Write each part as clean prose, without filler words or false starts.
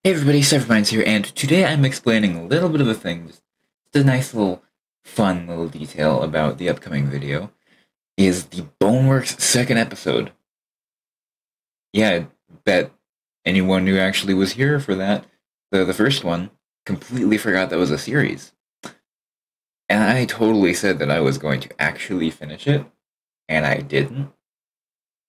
Hey everybody, Severminds here, and today I'm explaining a little bit of a thing, just a nice little fun little detail about the upcoming video, is the Boneworks second episode. Yeah, I bet anyone who actually was here for that, the first one, completely forgot that was a series. And I totally said that I was going to actually finish it, and I didn't.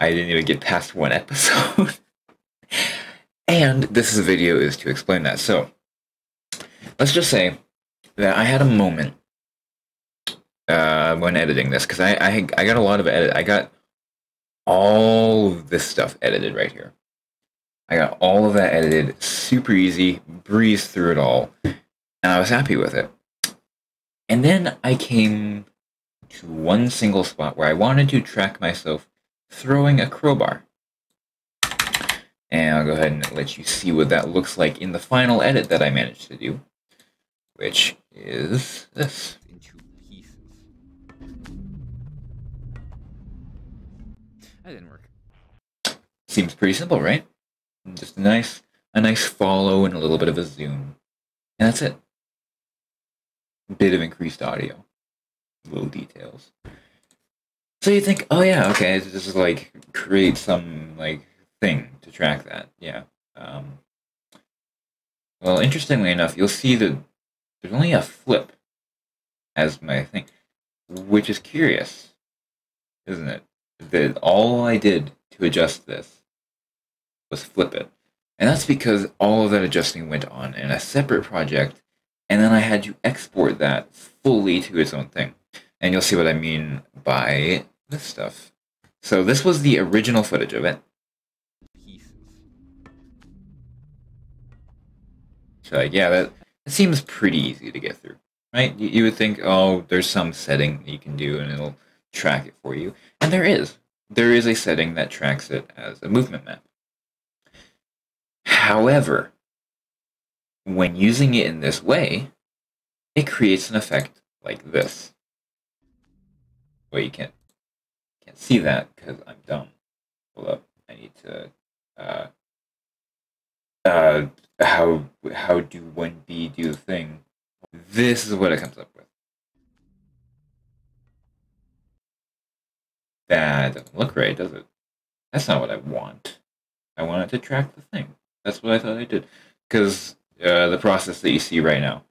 I didn't even get past one episode. And this video is to explain that. So, let's just say that I had a moment when editing this, because I got a lot of edit. I got all of this stuff edited right here. I got all of that edited, super easy, breezed through it all, and I was happy with it. And then I came to one single spot where I wanted to track myself throwing a crowbar. And I'll go ahead and let you see what that looks like in the final edit that I managed to do, which is this. In two pieces. That didn't work. Seems pretty simple, right? Just a nice follow and a little bit of a zoom. And that's it. Bit of increased audio. Little details. So you think, oh yeah, okay, it's just like create some like thing to track that. Yeah. Well, interestingly enough, you'll see that there's only a flip as my thing, which is curious, isn't it? That all I did to adjust this was flip it. And that's because all of that adjusting went on in a separate project, and then I had to export that fully to its own thing. And you'll see what I mean by this stuff. So this was the original footage of it. So like, yeah, that seems pretty easy to get through, right? You would think, oh, there's some setting you can do and it'll track it for you. And there is. There is a setting that tracks it as a movement map. However, when using it in this way, it creates an effect like this. Well, you can't see that because I'm dumb. Hold up, I need to. How do 1B do the thing? This is what it comes up with. That doesn't look right, does it? That's not what I want. I want it to track the thing. That's what I thought I did. Because the process that you see right now.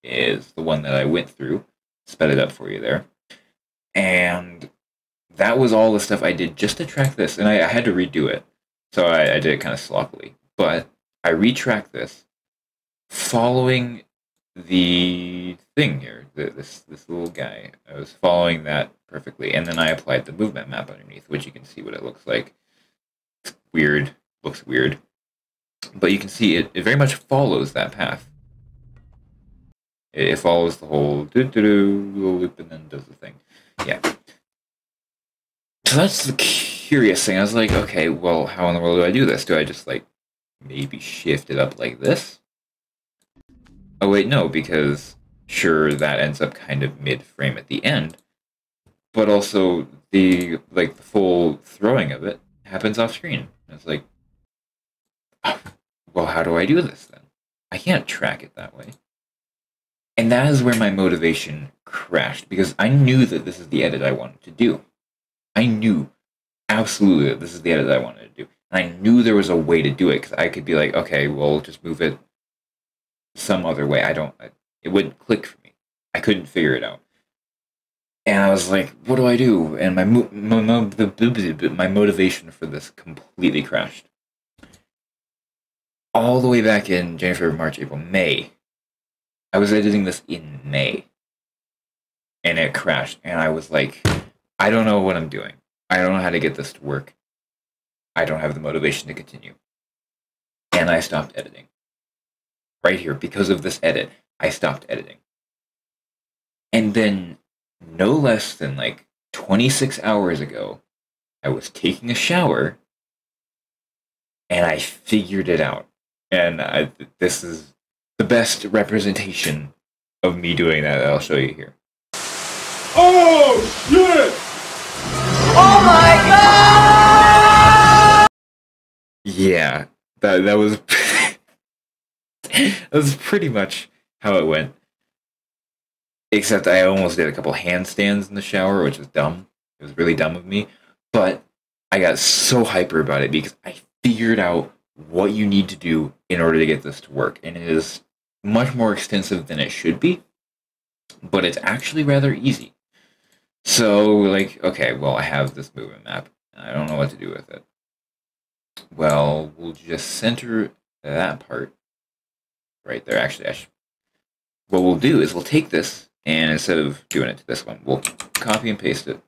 Is the one that I went through, sped it up for you there, and that was all the stuff I did just to track this, and I had to redo it, so I did it kind of sloppily, but I retracked this following the thing here, this little guy. I was following that perfectly, and then I applied the movement map underneath, which you can see what it looks like. It's weird, looks weird, but you can see it very much follows that path. It follows the whole little loop and then does the thing. Yeah. So that's the curious thing. I was like, okay, well, how in the world do I do this? Do I just, like, maybe shift it up like this? Oh, wait, no, because sure, that ends up kind of mid-frame at the end, but also the full throwing of it happens off-screen. It's like, oh, well, how do I do this, then? I can't track it that way. And that is where my motivation crashed, because I knew that this is the edit I wanted to do. I knew absolutely that this is the edit I wanted to do. And I knew there was a way to do it, because I could be like, okay, well, just move it some other way. It wouldn't click for me. I couldn't figure it out. And I was like, what do I do? And my motivation for this completely crashed. All the way back in January, February, March, April, May. I was editing this in May, and it crashed, and I was like, I don't know what I'm doing. I don't know how to get this to work. I don't have the motivation to continue. And I stopped editing. right here, because of this edit, I stopped editing. And then, no less than like 26 hours ago, I was taking a shower, and I figured it out. And this is the best representation of me doing that I'll show you here. Oh, shit! Oh my god! Yeah, that was that was pretty much how it went. Except I almost did a couple handstands in the shower, which was dumb. It was really dumb of me. But I got so hyper about it because I figured out what you need to do in order to get this to work. And it is much more extensive than it should be, but it's actually rather easy. So, like, okay, well, I have this movement map. I don't know what to do with it. Well, we'll just center that part right there. Actually, what we'll do is we'll take this, and instead of doing it to this one, we'll copy and paste it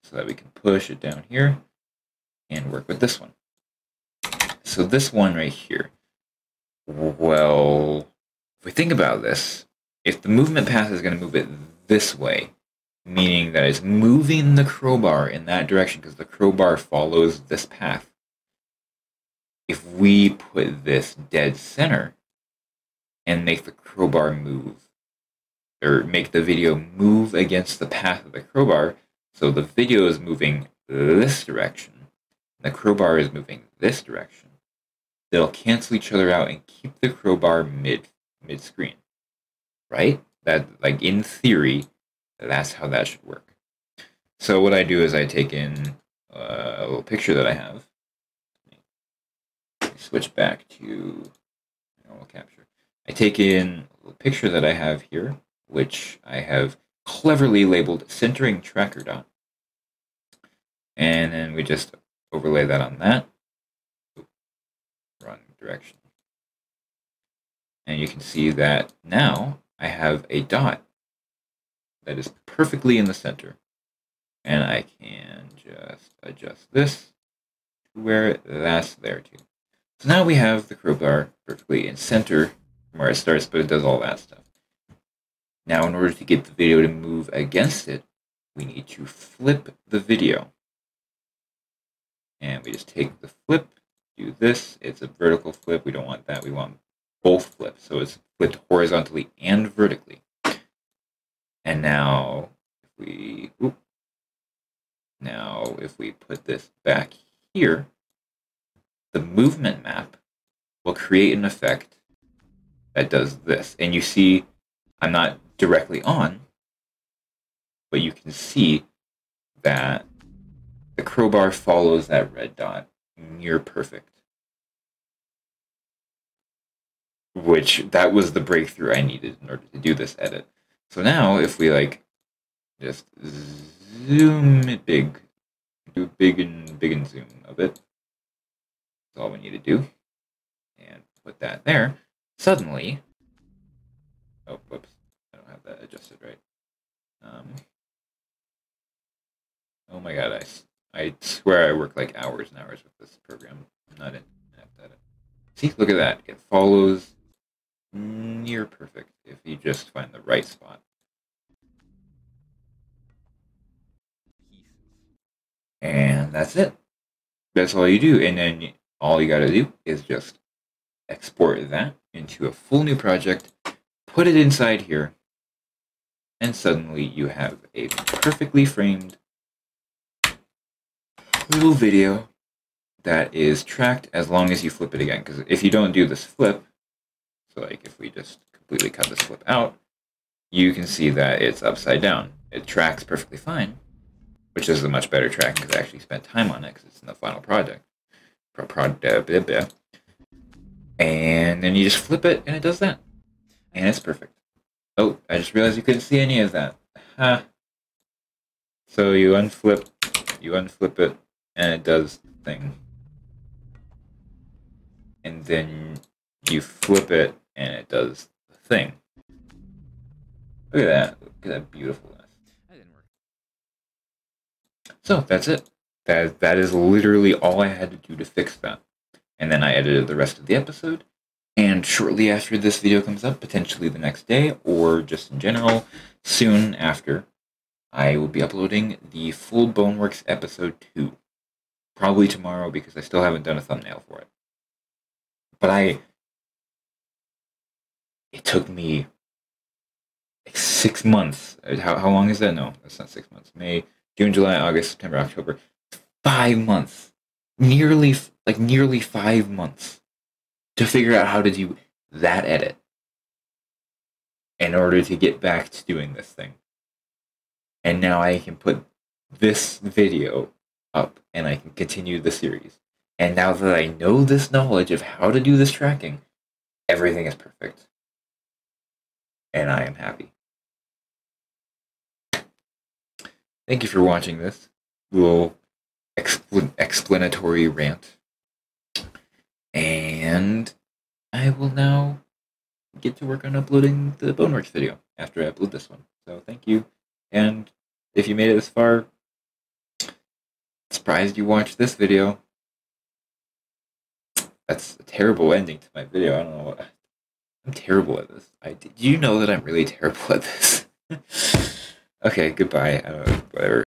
so that we can push it down here and work with this one. So this one right here, well, if we think about this, if the movement path is going to move it this way, meaning that it's moving the crowbar in that direction because the crowbar follows this path, if we put this dead center and make the crowbar move, or make the video move against the path of the crowbar, so the video is moving this direction, the crowbar is moving this direction, they'll cancel each other out and keep the crowbar mid-screen, right? That, like, in theory, that's how that should work. So what I do is I take in a little picture that I have, switch back to normal capture. I take in a little picture that I have here, which I have cleverly labeled centering tracker dot. And then we just overlay that on that. Wrong direction. And you can see that now I have a dot that is perfectly in the center. And I can just adjust this to where that's there too. So now we have the crowbar perfectly in center from where it starts, but it does all that stuff. Now, in order to get the video to move against it, we need to flip the video. And we just take the flip, do this. It's a vertical flip. We don't want that. We want both flips. So it's flipped horizontally and vertically. And now, if we put this back here, the movement map will create an effect that does this. And you see, I'm not directly on, but you can see that the crowbar follows that red dot near perfect. Which, that was the breakthrough I needed in order to do this edit. So now, if we, like, just zoom it big, do big and zoom a bit, that's all we need to do, and put that there, suddenly, oh, whoops, I don't have that adjusted right. Oh my god, I swear I work like hours and hours with this program. I'm not in at it. See, look at that. It follows near perfect if you just find the right spot. And that's it. That's all you do. And then all you gotta do is just export that into a full new project, put it inside here, and suddenly you have a perfectly framed little video that is tracked as long as you flip it again. Because if you don't do this flip, so like if we just completely cut this flip out, you can see that it's upside down. It tracks perfectly fine, which is a much better tracking because I actually spent time on it because it's in the final project. And then you just flip it and it does that. And it's perfect. Oh, I just realized you couldn't see any of that. Ha. So you unflip it, and it does the thing. And then you flip it, and it does the thing. Look at that. Look at that beautifulness. That didn't work. So that's it. That is literally all I had to do to fix that. And then I edited the rest of the episode, And shortly after this video comes up, potentially the next day, or just in general, soon after, I will be uploading the full Boneworks episode 2. Probably tomorrow, because I still haven't done a thumbnail for it. But it took me like 6 months. How long is that? No, that's not 6 months. May, June, July, August, September, October. 5 months. Nearly 5 months to figure out how to do that edit in order to get back to doing this thing. And now I can put this video up and I can continue the series. And now that I know this knowledge of how to do this tracking, everything is perfect. And I am happy. Thank you for watching this little explanatory rant. And I will now get to work on uploading the Boneworks video after I upload this one. So thank you. And if you made it this far, surprised you watched this video. That's a terrible ending to my video. I don't know what. I'm terrible at this. Do you know that I'm really terrible at this? Okay, goodbye. Whatever.